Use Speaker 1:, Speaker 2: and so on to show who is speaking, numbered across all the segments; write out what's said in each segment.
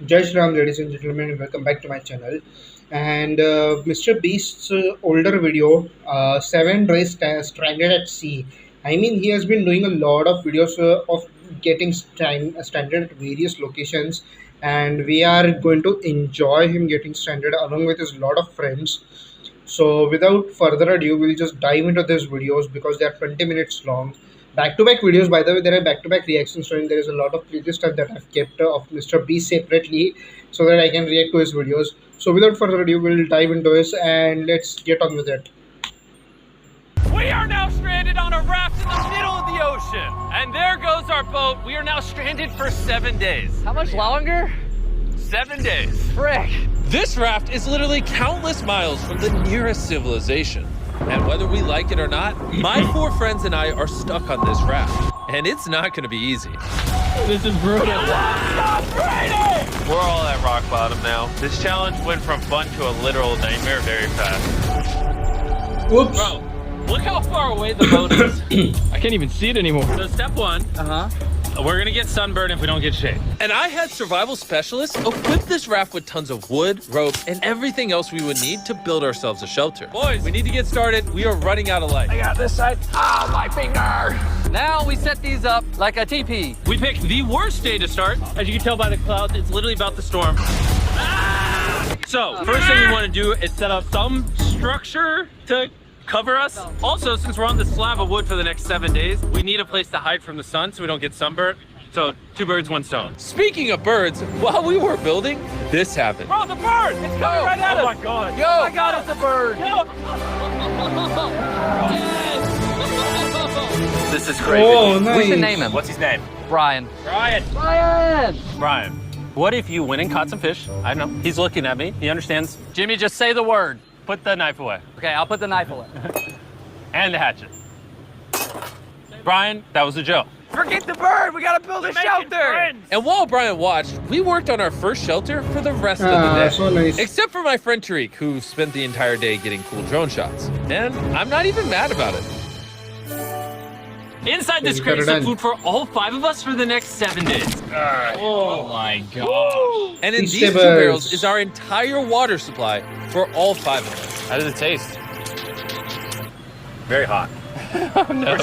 Speaker 1: Jai Shri Ram, ladies and gentlemen, welcome back to my channel. And Mr. Beast's older video, 7 days stranded at sea. I mean, he has been doing a lot of videos of getting stranded at various locations, and we are going to enjoy him getting stranded along with his lot of friends. So, without further ado, we'll just dive into these videos because they are 20 minutes long. Back-to-back videos, by the way, there are back-to-back reactions showing there is a lot of playlist stuff that I've kept of Mr. B separately so that I can react to his videos. So without further ado, we'll dive into this and let's get on with it.
Speaker 2: We are now stranded on a raft in the middle of the ocean. And there goes our boat. We are now stranded for 7 days.
Speaker 3: How much longer?
Speaker 2: 7 days.
Speaker 3: Frick.
Speaker 4: This raft is literally countless miles from the nearest civilization. And whether we like it or not, my 4 friends and I are stuck on this raft. And it's not going to be easy.
Speaker 3: This is brutal.
Speaker 2: We're all at rock bottom now. This challenge went from fun to a literal nightmare very fast.
Speaker 1: Whoops.
Speaker 2: Bro, look how far away the boat is.
Speaker 3: I can't even see it anymore.
Speaker 2: So step 1, we're gonna get sunburned if we don't get shade.
Speaker 4: And I had survival specialists equip this raft with tons of wood, rope, and everything else we would need to build ourselves a shelter. Boys, we need to get started. We are running out of light.
Speaker 2: I got this side. Ah, my finger!
Speaker 3: Now we set these up like a teepee.
Speaker 2: We picked the worst day to start. As you can tell by the clouds, it's literally about the storm. So, first thing we want to do is set up some structure to cover us. Also, since we're on this slab of wood for the next 7 days, we need a place to hide from the sun so we don't get sunburnt. So, 2 birds, 1 stone.
Speaker 4: Speaking of birds, while we were building, this happened.
Speaker 2: Bro, the bird! It's coming right at us! Oh my god!
Speaker 3: Yo, I got us a bird.
Speaker 2: Yo. This is crazy.
Speaker 1: Oh, nice.
Speaker 3: We should name him.
Speaker 2: What's his name?
Speaker 3: Brian.
Speaker 2: Brian.
Speaker 3: Brian.
Speaker 2: Brian. What if you went and caught some fish? I know. He's looking at me. He understands.
Speaker 3: Jimmy, just say the word.
Speaker 2: Put the knife away.
Speaker 3: Okay, I'll put the knife away.
Speaker 2: And the hatchet. Brian, that was a joke.
Speaker 3: Forget the bird. We gotta build a shelter.
Speaker 4: And while Brian watched, we worked on our first shelter for the rest of the day.
Speaker 1: So nice.
Speaker 4: Except for my friend Tariq, who spent the entire day getting cool drone shots. And I'm not even mad about it.
Speaker 2: Inside this crate is some food for all 5 of us for the next 7 days.
Speaker 3: Oh my god.
Speaker 4: And in
Speaker 1: These
Speaker 4: these 2
Speaker 1: tables.
Speaker 4: barrels is our entire water supply for all 5 of us.
Speaker 2: How does it taste? Very hot.
Speaker 3: Oh no.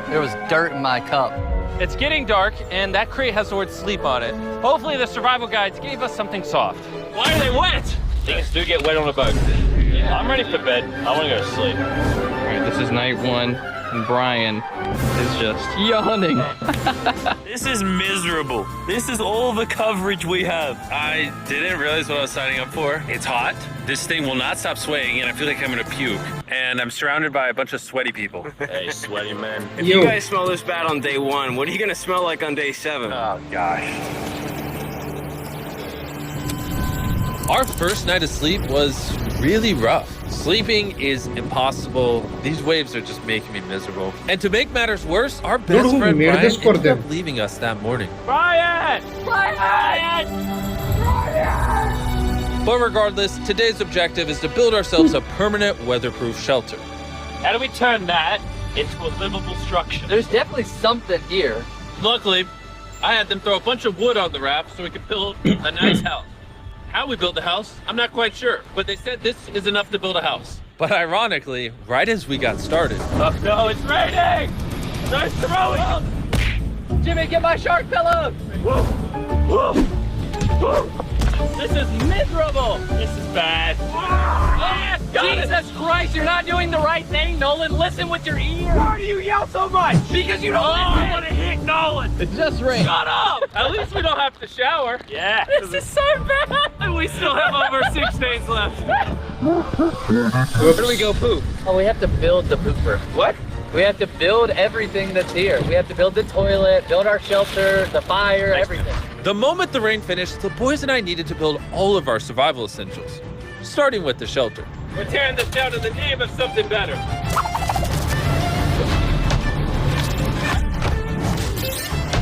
Speaker 3: There was dirt in my cup.
Speaker 2: It's getting dark, and that crate has the word sleep on it. Hopefully the survival guides gave us something soft. Why are they wet? Things do get wet on a boat. Yeah. I'm ready for bed. I want to go to sleep.
Speaker 3: All right, this is night 1, and Brian is just yawning.
Speaker 5: This is miserable. This is all the coverage we have.
Speaker 4: I didn't realize what I was signing up for. It's hot. This thing will not stop swaying, and I feel like I'm gonna puke. And I'm surrounded by a bunch of sweaty people.
Speaker 5: Hey, sweaty man. If
Speaker 1: Yo.
Speaker 5: you guys smell this bad on day 1, what are you gonna smell like on day 7?
Speaker 4: Oh, gosh. Our first night of sleep was really rough. Sleeping is impossible. These waves are just making me miserable. And to make matters worse, our best
Speaker 1: Dude, who
Speaker 4: friend
Speaker 1: made
Speaker 4: Brian
Speaker 1: this for
Speaker 4: ended
Speaker 1: them?
Speaker 4: up leaving us that morning.
Speaker 2: Brian!
Speaker 4: But regardless, today's objective is to build ourselves a permanent weatherproof shelter.
Speaker 2: How do we turn that into a livable structure?
Speaker 3: There's definitely something here.
Speaker 2: Luckily, I had them throw a bunch of wood on the raft so we could build a nice house. How we built the house, I'm not quite sure, but they said this is enough to build a house.
Speaker 4: But ironically, right as we got started,
Speaker 2: Oh no, it's raining! Nice throwing!
Speaker 3: Jimmy, get my shark pillow.
Speaker 2: This is miserable! This is bad.
Speaker 3: Jesus Christ, you're not doing the right thing, Nolan. Listen with your ears.
Speaker 2: Why do you yell so much?
Speaker 3: Because you don't
Speaker 2: I want to hit Nolan!
Speaker 3: It just rained.
Speaker 2: Shut up! At least we don't have to shower. Yeah. This is so bad! And we still have over 6 days left.
Speaker 3: Where do we go poop? Oh, we have to build the pooper.
Speaker 2: What?
Speaker 3: We have to build everything that's here. We have to build the toilet, build our shelter, the fire, everything.
Speaker 4: the moment the rain finished, the boys and I needed to build all of our survival essentials, starting with the shelter.
Speaker 2: We're tearing this down in the name of something better.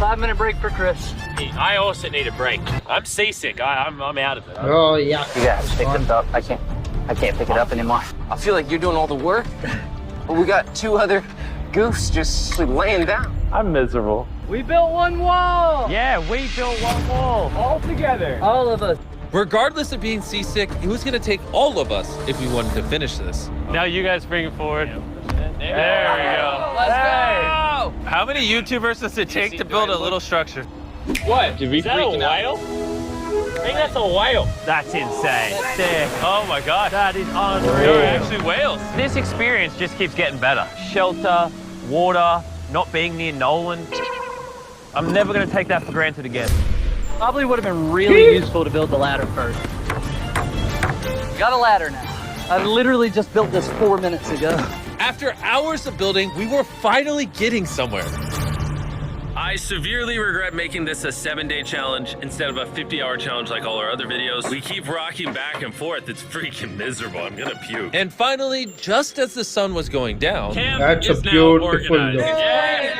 Speaker 3: 5-minute break for Chris.
Speaker 2: I also need a break. I'm seasick. I'm out of it.
Speaker 1: Oh yeah.
Speaker 6: You guys pick them up. I can't pick it up anymore.
Speaker 7: I feel like you're doing all the work, but we got 2 other
Speaker 6: goose just laying down.
Speaker 2: I'm miserable.
Speaker 3: We built one wall.
Speaker 2: Yeah, we built one wall.
Speaker 3: All together. All of us.
Speaker 4: Regardless of being seasick, it was gonna take all of us if we wanted to finish this.
Speaker 2: Now you guys bring it forward. There we go.
Speaker 3: Let's go.
Speaker 2: How many YouTubers does it take to build a little structure?
Speaker 5: What? Is that a whale? I think that's a whale.
Speaker 2: That's insane. Sick. Oh my gosh. That is unreal. There are actually whales. This experience just keeps getting better. Shelter, water, not being near Nolan. I'm never gonna take that for granted again.
Speaker 3: Probably would have been really useful to build the ladder first. Got a ladder now. I literally just built this 4 minutes ago.
Speaker 4: After hours of building, we were finally getting somewhere.
Speaker 2: I severely regret making this a 7-day challenge instead of a 50-hour challenge like all our other videos. We keep rocking back and forth. It's freaking miserable. I'm gonna puke.
Speaker 4: And finally, just as the sun was going down,
Speaker 2: Camp
Speaker 1: That's
Speaker 2: is
Speaker 1: a
Speaker 2: now
Speaker 1: beautiful
Speaker 2: organized.
Speaker 1: look.
Speaker 2: Yay!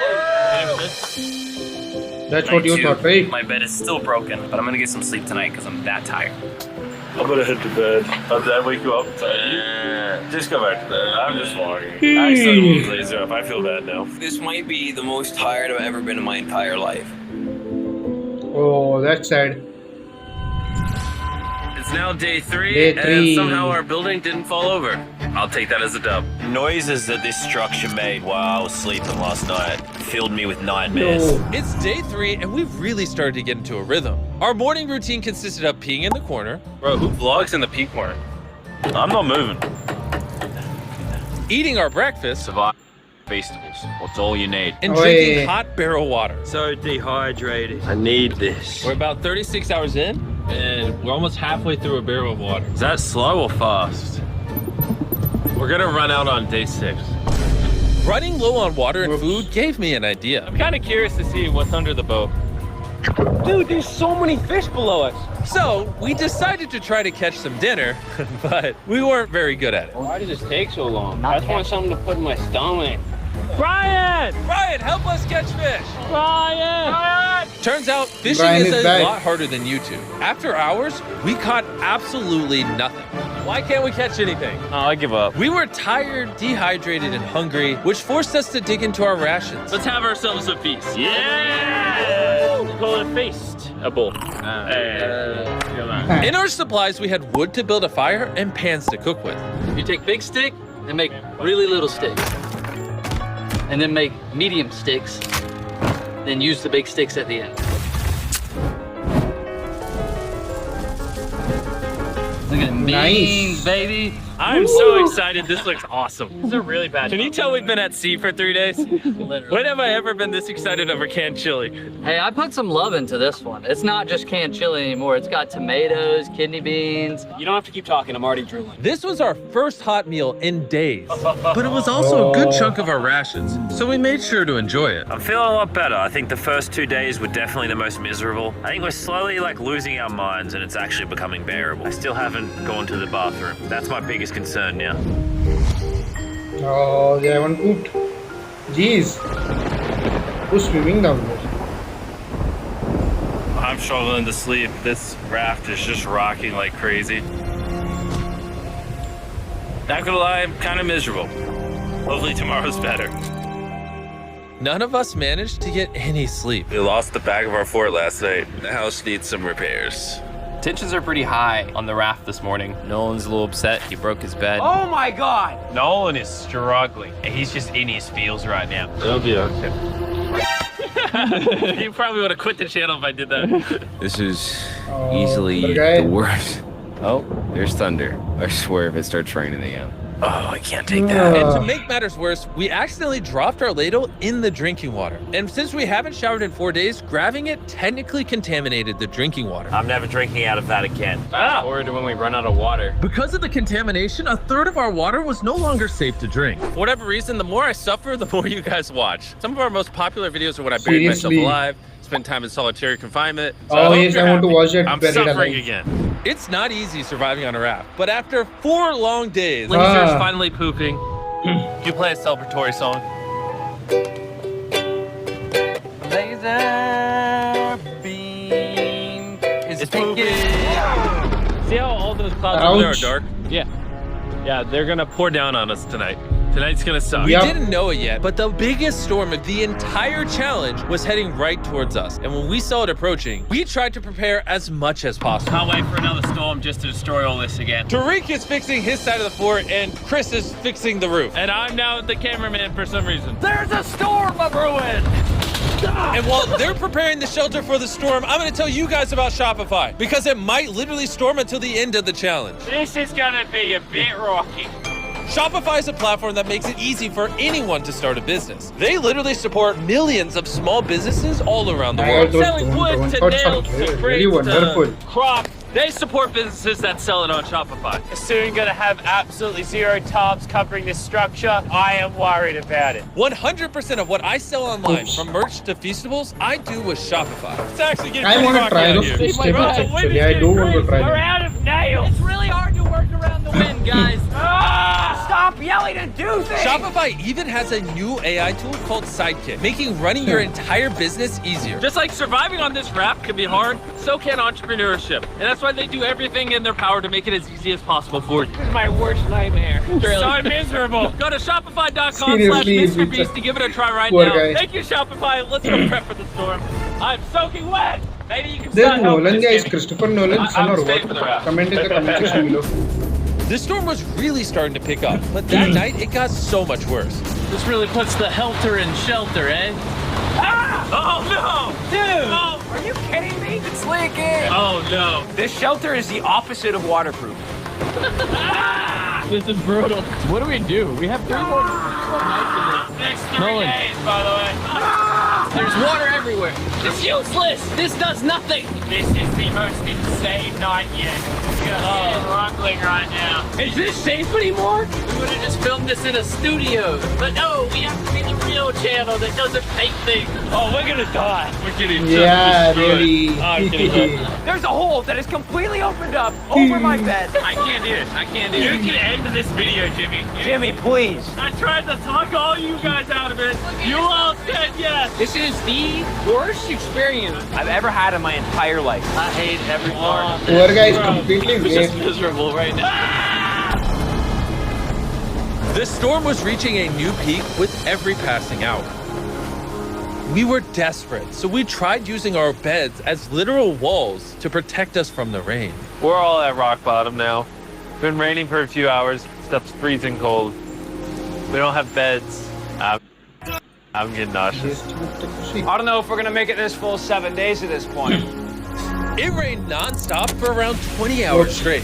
Speaker 1: That's what you thought, right?
Speaker 5: My bed is still broken, but I'm gonna get some sleep tonight because I'm that tired.
Speaker 2: I'm gonna head to bed. Did that wake you up? Just go back to bed. I'm just walking. I accidentally woke laser up. I feel bad now.
Speaker 7: This might be the most tired I've ever been in my entire life.
Speaker 1: Oh, that's sad.
Speaker 2: It's now day 3,
Speaker 1: Day
Speaker 2: and
Speaker 1: 3.
Speaker 2: somehow our building didn't fall over. I'll take that as a dub.
Speaker 5: Noises that this structure made while I was sleeping last night filled me with nightmares.
Speaker 1: No.
Speaker 4: it's day 3 and we've really started to get into a rhythm. Our morning routine consisted of peeing in the corner,
Speaker 2: Bro, who vlogs in the pee corner? I'm not moving.
Speaker 4: eating our breakfast,
Speaker 5: Survive festivals. What's all you need?
Speaker 4: and
Speaker 1: Oh,
Speaker 4: drinking
Speaker 1: yeah.
Speaker 4: hot barrel water.
Speaker 2: So dehydrated. I need this. We're about 36 hours in, and we're almost halfway through a barrel of water. Is that slow or fast? We're gonna run out on day 6.
Speaker 4: Running low on water and food gave me an idea.
Speaker 2: I'm kind of curious to see what's under the boat. Dude, there's so many fish below us.
Speaker 4: So we decided to try to catch some dinner, but we weren't very good at it.
Speaker 5: Why did this take so long? I just want something to put in my stomach.
Speaker 2: Brian!
Speaker 4: Brian, help us catch fish!
Speaker 2: Brian!
Speaker 4: Turns out fishing
Speaker 1: Brian
Speaker 4: is
Speaker 1: is
Speaker 4: a
Speaker 1: back.
Speaker 4: lot harder than YouTube. After hours, we caught absolutely nothing. Why can't we catch anything?
Speaker 2: Oh, I give up.
Speaker 4: We were tired, dehydrated, and hungry, which forced us to dig into our rations.
Speaker 2: Let's have ourselves a feast. Yeah! Call it a feast. A bowl.
Speaker 4: In our supplies, we had wood to build a fire and pans to cook with.
Speaker 3: You take big stick and make really little sticks. And then make medium sticks. Then use the big sticks at the end. Look at me,
Speaker 1: Nice.
Speaker 3: baby.
Speaker 2: I'm so excited. This looks awesome.
Speaker 3: These are really bad.
Speaker 2: Can you tell we've been at sea for 3 days?
Speaker 3: Literally.
Speaker 2: When have I ever been this excited over canned chili?
Speaker 3: Hey, I put some love into this one. It's not just canned chili anymore. It's got tomatoes, kidney beans.
Speaker 5: You don't have to keep talking. I'm already drooling.
Speaker 4: This was our first hot meal in days, but it was also a good chunk of our rations, so we made sure to enjoy it.
Speaker 5: I'm feeling a lot better. I think the first 2 days were definitely the most miserable. I think we're slowly losing our minds and it's actually becoming bearable. I still haven't gone to the bathroom. That's my biggest concern now.
Speaker 1: Oh, they haven't pooped. Jeez. Who's swimming down there?
Speaker 2: I'm struggling to sleep. This raft is just rocking like crazy. Not gonna lie, I'm kind of miserable. Hopefully tomorrow's better.
Speaker 4: None of us managed to get any sleep.
Speaker 2: We lost the back of our fort last night. The house needs some repairs.
Speaker 5: Tensions are pretty high on the raft this morning. Nolan's a little upset. He broke his bed.
Speaker 6: Oh my God!
Speaker 2: Nolan is struggling, and he's just in his feels right now. It'll be okay. You probably would have quit the channel if I did that.
Speaker 8: This is
Speaker 1: Oh,
Speaker 8: easily
Speaker 1: okay.
Speaker 8: the worst. Oh, there's thunder. I swear if it starts raining again.
Speaker 5: Oh, I can't take that.
Speaker 4: And to make matters worse, we accidentally dropped our ladle in the drinking water. And since we haven't showered in 4 days, grabbing it technically contaminated the drinking water.
Speaker 5: I'm never drinking out of that again. Fast forward to when we run out of water.
Speaker 4: Because of the contamination, a third of our water was no longer safe to drink. For whatever reason, the more I suffer, the more you guys watch. Some of our most popular videos are when I buried myself
Speaker 1: Seriously?
Speaker 4: alive, spent time in solitary confinement. So
Speaker 1: Oh,
Speaker 4: hope
Speaker 1: yes,
Speaker 4: you're
Speaker 1: I want to
Speaker 4: happy.
Speaker 1: watch that
Speaker 2: I'm
Speaker 1: buried
Speaker 2: suffering
Speaker 1: alive.
Speaker 2: again.
Speaker 4: It's not easy surviving on a raft, but after 4 long days,
Speaker 2: Laser's
Speaker 1: Ah.
Speaker 2: finally pooping. You play a celebratory song.
Speaker 3: Laser beam is
Speaker 2: pooping. See how all those clouds over there are
Speaker 1: Ouch.
Speaker 2: dark? Yeah. Yeah, they're gonna pour down on us tonight. Tonight's gonna suck.
Speaker 4: We
Speaker 1: Yep.
Speaker 4: didn't know it yet, but the biggest storm of the entire challenge was heading right towards us. And when we saw it approaching, we tried to prepare as much as possible.
Speaker 2: Can't wait for another storm just to destroy all this again.
Speaker 4: Tariq is fixing his side of the fort, and Chris is fixing the roof.
Speaker 2: And I'm now the cameraman for some reason. There's a storm of ruin!
Speaker 4: And while they're preparing the shelter for the storm, I'm gonna tell you guys about Shopify, because it might literally storm until the end of the challenge.
Speaker 2: This is gonna be a bit rocky.
Speaker 4: Shopify is a platform that makes it easy for anyone to start a business. They literally support millions of small businesses all around the world.
Speaker 1: Those
Speaker 2: Selling wood to
Speaker 1: thoughts are
Speaker 2: nails to
Speaker 1: really
Speaker 2: crates
Speaker 1: wonderful.
Speaker 2: to crop. They support businesses that sell it on Shopify. Soon gonna have absolutely zero tarps covering this structure. I am worried about it.
Speaker 4: 100% of what I sell online, from merch to feastables, I do with Shopify.
Speaker 2: It's actually getting
Speaker 1: I
Speaker 2: pretty
Speaker 1: want to
Speaker 2: rocky
Speaker 1: try
Speaker 2: out
Speaker 1: those
Speaker 2: here.
Speaker 1: fish
Speaker 2: Oh,
Speaker 1: tables
Speaker 2: the wind
Speaker 1: actually.
Speaker 2: is
Speaker 1: I do
Speaker 2: getting
Speaker 1: want to
Speaker 2: crazy.
Speaker 1: try
Speaker 2: We're
Speaker 1: them.
Speaker 2: out of nails.
Speaker 3: It's really hard to work around the wind, guys.
Speaker 6: Stop yelling and do things!
Speaker 4: Shopify even has a new AI tool called Sidekick, making running your entire business easier.
Speaker 2: Just like surviving on this raft can be hard, so can entrepreneurship. And that's why they do everything in their power to make it as easy as possible for you.
Speaker 6: This is my worst nightmare.
Speaker 2: So miserable. Go to
Speaker 1: Seriously, it's
Speaker 2: shopify.com/MrBeast to give it a try right
Speaker 1: poor
Speaker 2: now.
Speaker 1: guy.
Speaker 2: Thank you, Shopify. Let's go prep for the storm. I'm soaking wet. Maybe you can
Speaker 1: There's
Speaker 2: start helping
Speaker 1: Nolan
Speaker 2: us,
Speaker 1: guys,
Speaker 2: Jimmy.
Speaker 1: Christopher Nolan, son
Speaker 2: I'm
Speaker 1: or
Speaker 2: staying for the
Speaker 1: what?
Speaker 2: raft.
Speaker 1: Comment in the comment section below.
Speaker 4: The storm was really starting to pick up, but that night it got so much worse.
Speaker 3: This really puts the helter in shelter, eh?
Speaker 2: Oh no!
Speaker 6: Dude,
Speaker 2: Oh,
Speaker 6: are you kidding me? It's leaking.
Speaker 2: oh no.
Speaker 6: This shelter is the opposite of waterproof.
Speaker 3: This is brutal. What do we do? We have 3 more nights in
Speaker 2: Next 3
Speaker 3: Nolan.
Speaker 2: days, by the way.
Speaker 3: this. There's water everywhere. It's useless. This does nothing.
Speaker 2: This is the most insane night yet. It's rumbling right now.
Speaker 3: Is this safe anymore? We would have just filmed this in a studio. But no, we have to be the real channel that doesn't fake things.
Speaker 2: Oh, we're gonna die. We're getting
Speaker 1: Yeah,
Speaker 2: just destroyed.
Speaker 1: really.
Speaker 2: I'm gonna die.
Speaker 6: There's a hole that is completely opened up over my bed.
Speaker 2: I can't do it. I can't do it. You can end this video, Jimmy.
Speaker 6: Jimmy, please.
Speaker 2: I tried to talk all you guys out of it. You all said yes.
Speaker 6: This is the worst experience I've ever had in my entire life.
Speaker 3: I hate every part.
Speaker 1: Poor guy is completely
Speaker 3: I'm just
Speaker 1: wasted.
Speaker 3: miserable right now.
Speaker 4: The storm was reaching a new peak with every passing hour. We were desperate, so we tried using our beds as literal walls to protect us from the rain.
Speaker 2: We're all at rock bottom now. Been raining for a few hours. Stuff's freezing cold. We don't have beds. I'm getting nauseous.
Speaker 6: I don't know if we're gonna make it this full 7 days at this point.
Speaker 4: It rained nonstop for around 20 hours straight.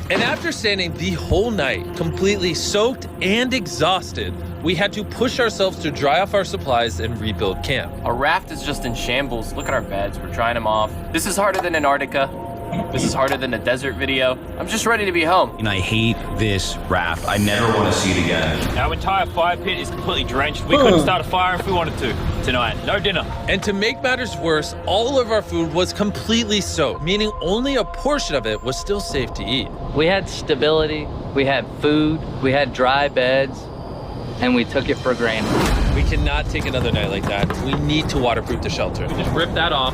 Speaker 4: And after standing the whole night, completely soaked and exhausted, we had to push ourselves to dry off our supplies and rebuild camp.
Speaker 9: Our raft is just in shambles. Look at our beds. We're drying them off. This is harder than Antarctica. This is harder than a desert video. I'm just ready to be home.
Speaker 10: And I hate this raft. I never want to see it again.
Speaker 2: Our entire fire pit is completely drenched. We couldn't start a fire if we wanted to tonight. No dinner.
Speaker 4: And to make matters worse, all of our food was completely soaked, meaning only a portion of it was still safe to eat.
Speaker 3: We had stability, we had food, we had dry beds, and we took it for granted.
Speaker 4: We cannot take another night like that. We need to waterproof the shelter.
Speaker 2: We just ripped that off,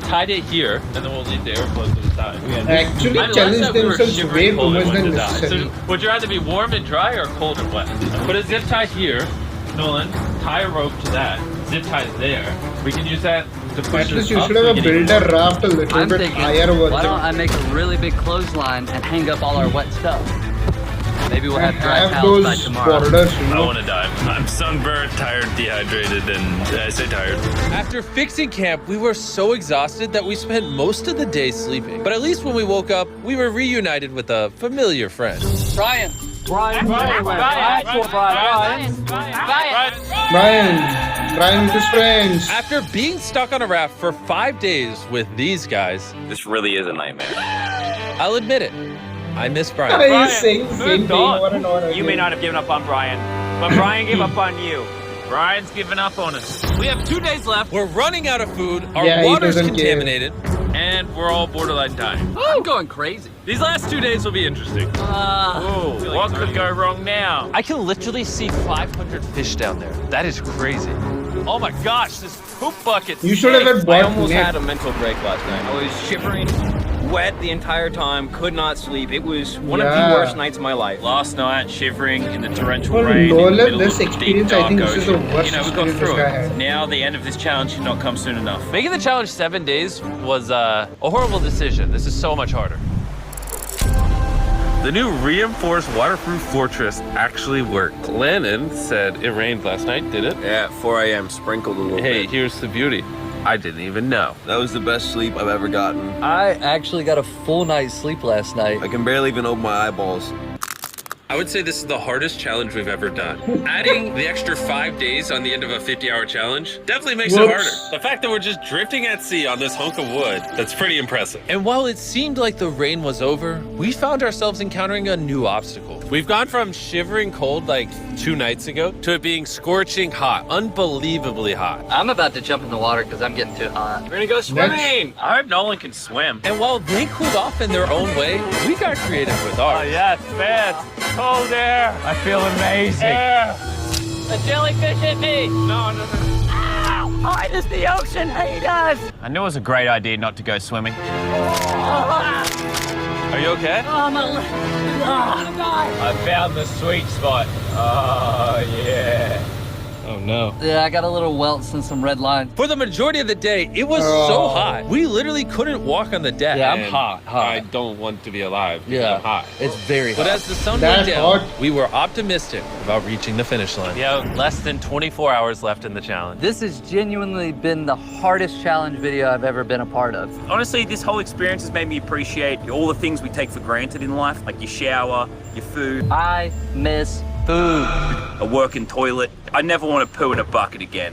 Speaker 2: tied it here, and then we'll leave the airflow to the side.
Speaker 1: Actually, challenge themselves way too much than necessary.
Speaker 2: So would you rather be warm and dry or cold and wet? Put a zip tie here, Nolan. Tie a rope to that. Zip tie there. We can use that to push
Speaker 1: At least
Speaker 2: us
Speaker 1: you
Speaker 2: up
Speaker 1: should
Speaker 2: so
Speaker 1: have
Speaker 2: we
Speaker 1: a
Speaker 2: can
Speaker 1: build a raft a little
Speaker 3: I'm
Speaker 1: bit
Speaker 3: thinking,
Speaker 1: higher over
Speaker 3: why don't
Speaker 1: there.
Speaker 3: I make a really big clothesline and hang up all our wet stuff? Maybe we'll have dry
Speaker 1: Have
Speaker 3: towels by
Speaker 1: those
Speaker 3: tomorrow.
Speaker 1: borders, you
Speaker 5: I
Speaker 1: know.
Speaker 5: want to die. I'm sunburnt, tired, dehydrated, and I say tired.
Speaker 4: After fixing camp, we were so exhausted that we spent most of the day sleeping. But at least when we woke up, we were reunited with a familiar friend.
Speaker 3: Brian.
Speaker 1: Brian with his friends.
Speaker 4: After being stuck on a raft for 5 days with these guys,
Speaker 7: This really is a nightmare.
Speaker 4: I'll admit it, I miss Brian.
Speaker 1: He's saying the same thing over and over
Speaker 6: You may
Speaker 1: again.
Speaker 6: not have given up on Brian, but Brian gave up on you.
Speaker 2: Brian's giving up on us. We have 2 days left,
Speaker 4: We're running out of food, our
Speaker 1: Yeah, he
Speaker 4: water's
Speaker 1: doesn't care.
Speaker 4: contaminated.
Speaker 2: and we're all borderline dying.
Speaker 3: I'm going crazy.
Speaker 2: These last 2 days will be interesting. Whoa, what could go wrong now?
Speaker 4: I can literally see 500 fish down there. That is crazy.
Speaker 2: Oh my gosh, this poop bucket.
Speaker 1: You should have had
Speaker 6: I
Speaker 1: bought
Speaker 6: almost
Speaker 1: net.
Speaker 6: had a mental break last night. I was shivering. wet the entire time, could not sleep. It was one of the worst nights of my life.
Speaker 2: Last night, shivering in the torrential
Speaker 1: For
Speaker 2: rain.
Speaker 1: Nolan, this experience, I think this is the worst
Speaker 2: We got
Speaker 1: experience this
Speaker 2: through
Speaker 1: guy
Speaker 2: it.
Speaker 1: had.
Speaker 2: Now the end of this challenge should not come soon enough.
Speaker 9: Making the challenge 7 days was a horrible decision. This is so much harder.
Speaker 4: The new reinforced waterproof fortress actually worked. Lennon said it rained last night, did it?
Speaker 7: Yeah, at 4 a.m. sprinkled a little
Speaker 4: Hey,
Speaker 7: bit.
Speaker 4: here's the beauty. I didn't even know.
Speaker 7: That was the best sleep I've ever gotten.
Speaker 3: I actually got a full night's sleep last night.
Speaker 7: I can barely even open my eyeballs.
Speaker 4: I would say this is the hardest challenge we've ever done. Adding the extra 5 days on the end of a 50-hour challenge definitely makes it harder. The fact that we're just drifting at sea on this hunk of wood, that's pretty impressive. And while it seemed like the rain was over, we found ourselves encountering a new obstacle. We've gone from shivering cold like 2 nights ago to it being scorching hot, unbelievably hot.
Speaker 3: I'm about to jump in the water because I'm getting too hot.
Speaker 6: We're gonna go swimming.
Speaker 2: I hope Nolan can swim.
Speaker 4: And while they cooled off in their own way, we got creative with ours.
Speaker 2: Yes, man. Cold air. I feel amazing.
Speaker 3: A jellyfish hit me.
Speaker 2: No.
Speaker 3: Hi, does the ocean hate us?
Speaker 2: I knew it was a great idea not to go swimming.
Speaker 4: Are you okay?
Speaker 3: Oh, my leg.
Speaker 2: I found the sweet spot. Oh, yeah.
Speaker 4: Oh no.
Speaker 3: Yeah, I got a little welts and some red lines.
Speaker 4: For the majority of the day, it was so hot. We literally couldn't walk on the deck.
Speaker 3: Yeah, I'm
Speaker 4: And
Speaker 3: hot.
Speaker 4: I don't want to be alive because
Speaker 3: Yeah,
Speaker 4: I'm hot.
Speaker 3: it's very hot.
Speaker 4: But as the sun
Speaker 1: That's
Speaker 4: went down,
Speaker 1: hot.
Speaker 4: we were optimistic about reaching the finish line.
Speaker 9: We have less than 24 hours left in the challenge.
Speaker 3: This has genuinely been the hardest challenge video I've ever been a part of.
Speaker 2: Honestly, this whole experience has made me appreciate all the things we take for granted in life, like your shower, your food,
Speaker 3: I miss food.
Speaker 2: a working toilet. I never want to poo in a bucket again.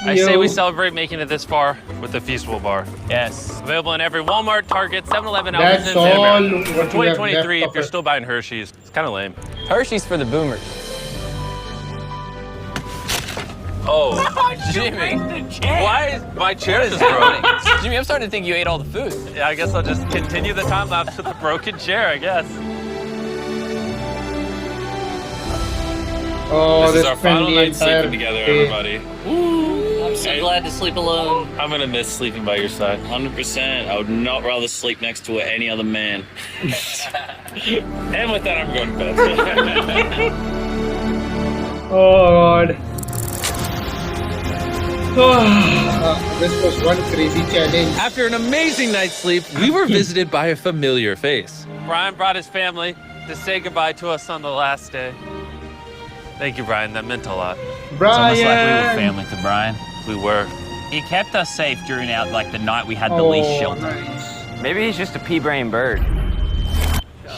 Speaker 9: I say we celebrate making it this far with the Feastable Bar.
Speaker 2: Yes.
Speaker 9: Available in every Walmart, Target, 7-Eleven,
Speaker 1: That's
Speaker 9: Albertsons,
Speaker 1: all
Speaker 9: and
Speaker 1: what
Speaker 9: for
Speaker 1: we have
Speaker 9: 2023,
Speaker 1: left
Speaker 9: if you're
Speaker 1: of
Speaker 9: still buying Hershey's, it's kind of lame.
Speaker 6: Hershey's for the boomers.
Speaker 9: Oh, Jimmy. Why is my chair is broken?
Speaker 6: Jimmy, I'm starting to think you ate all the food.
Speaker 9: Yeah, I guess I'll just continue the time lapse with the broken chair, I guess.
Speaker 1: Oh,
Speaker 4: This is our final
Speaker 1: spent the
Speaker 4: night sleeping
Speaker 1: entire
Speaker 4: together,
Speaker 1: day.
Speaker 4: everybody.
Speaker 3: I'm so glad to sleep alone.
Speaker 4: I'm gonna miss sleeping by your side.
Speaker 2: 100%. I would not rather sleep next to any other man.
Speaker 4: And with that, I'm going to bed.
Speaker 1: Oh God. This was one crazy challenge.
Speaker 4: After an amazing night's sleep, we were visited by a familiar face.
Speaker 9: Brian brought his family to say goodbye to us on the last day. Thank you, Brian. That meant a lot.
Speaker 2: It's almost like we were
Speaker 1: Brian.
Speaker 2: family to Brian.
Speaker 9: We were.
Speaker 2: He kept us safe during the night we had the least shelter.
Speaker 1: Nice.
Speaker 6: Maybe he's just a pea-brain bird.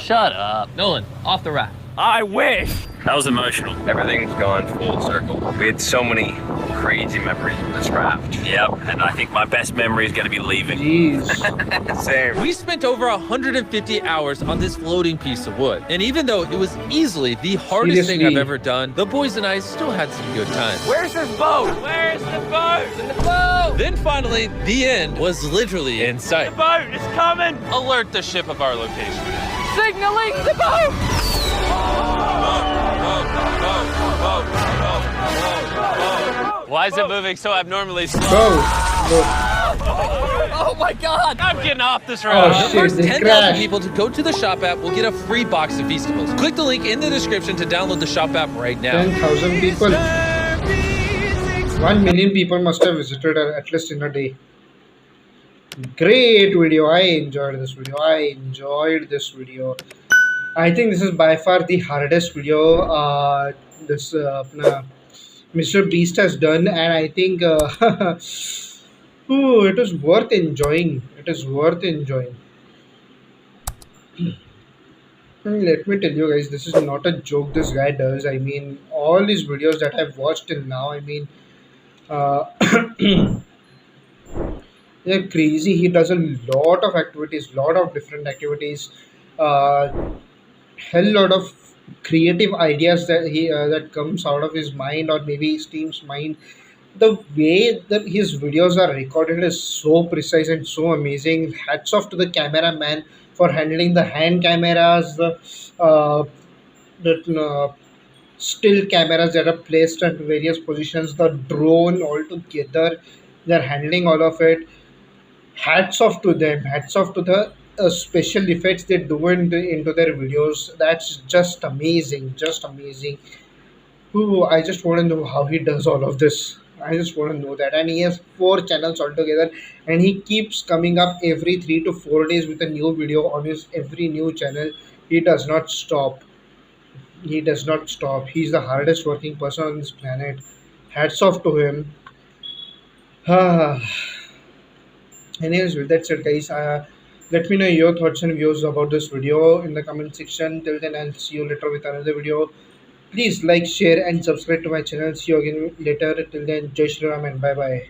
Speaker 3: Shut up.
Speaker 6: Nolan, off the raft.
Speaker 2: I wish. That was emotional.
Speaker 7: Everything's gone full circle. We had so many crazy memories of this raft.
Speaker 2: Yep, and I think my best memory is going to be leaving.
Speaker 1: Jeez.
Speaker 7: Same.
Speaker 4: We spent over 150 hours on this floating piece of wood. And even though it was easily the hardest thing I've
Speaker 1: Seriously.
Speaker 4: ever done, the boys and I still had some good times.
Speaker 6: Where's this boat?
Speaker 2: Where's the boat?
Speaker 6: The boat!
Speaker 4: Then finally, the end was literally in sight.
Speaker 2: The boat is coming.
Speaker 9: Alert the ship of our location.
Speaker 6: Signaling the boat!
Speaker 9: Why is it moving so abnormally slow?
Speaker 1: Go. Look.
Speaker 6: Oh my god!
Speaker 9: I'm getting off this
Speaker 1: Oh,
Speaker 9: road.
Speaker 4: The
Speaker 1: shit.
Speaker 4: first
Speaker 1: They
Speaker 4: 10,000
Speaker 1: crashed.
Speaker 4: people to go to the shop app will get a free box of Feastables. Click the link in the description to download the shop app right now.
Speaker 1: 10,000 people. 1 million people must have visited at least in a day. Great video. I enjoyed this video. I think this is by far the hardest video this MrBeast has done, and I think ooh, it is worth enjoying. Let me tell you guys, this is not a joke this guy does. I mean, all these videos that I've watched till now, I mean, they're crazy. He does a lot of activities, lot of different activities, hell lot of creative ideas that that comes out of his mind, or maybe his team's mind. The way that his videos are recorded is so precise and so amazing. Hats off to the cameraman for handling the hand cameras, the still cameras that are placed at various positions, the drone all together. They're handling all of it. Hats off to them. Hats off to the special effects they do into their videos. That's just amazing. Just amazing. Ooh, I just want to know how he does all of this. I just want to know that. And he has 4 channels altogether, and he keeps coming up every 3 to 4 days with a new video on his every new channel. He does not stop. He does not stop. He's the hardest working person on this planet. Hats off to him. Anyways, with that said, guys, let me know your thoughts and views about this video in the comment section. Till then, I'll see you later with another video. Please like, share, and subscribe to my channel. See you again later. Till then, Jai Shri Ram and bye bye.